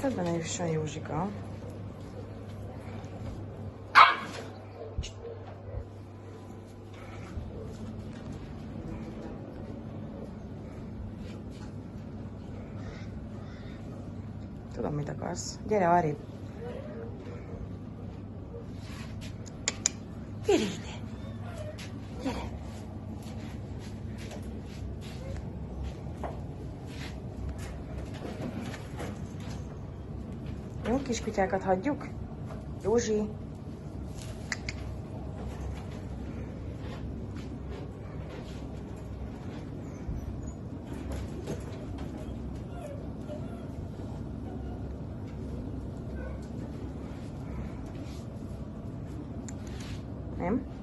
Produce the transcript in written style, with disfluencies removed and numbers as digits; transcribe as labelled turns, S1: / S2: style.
S1: Eszedbe ne jusson, Józsika. Tudom, mit akarsz. Gyere arrébb. Gyere ide. Gyere. Jó, kiskutyákat hagyjuk? Józsi. Nem?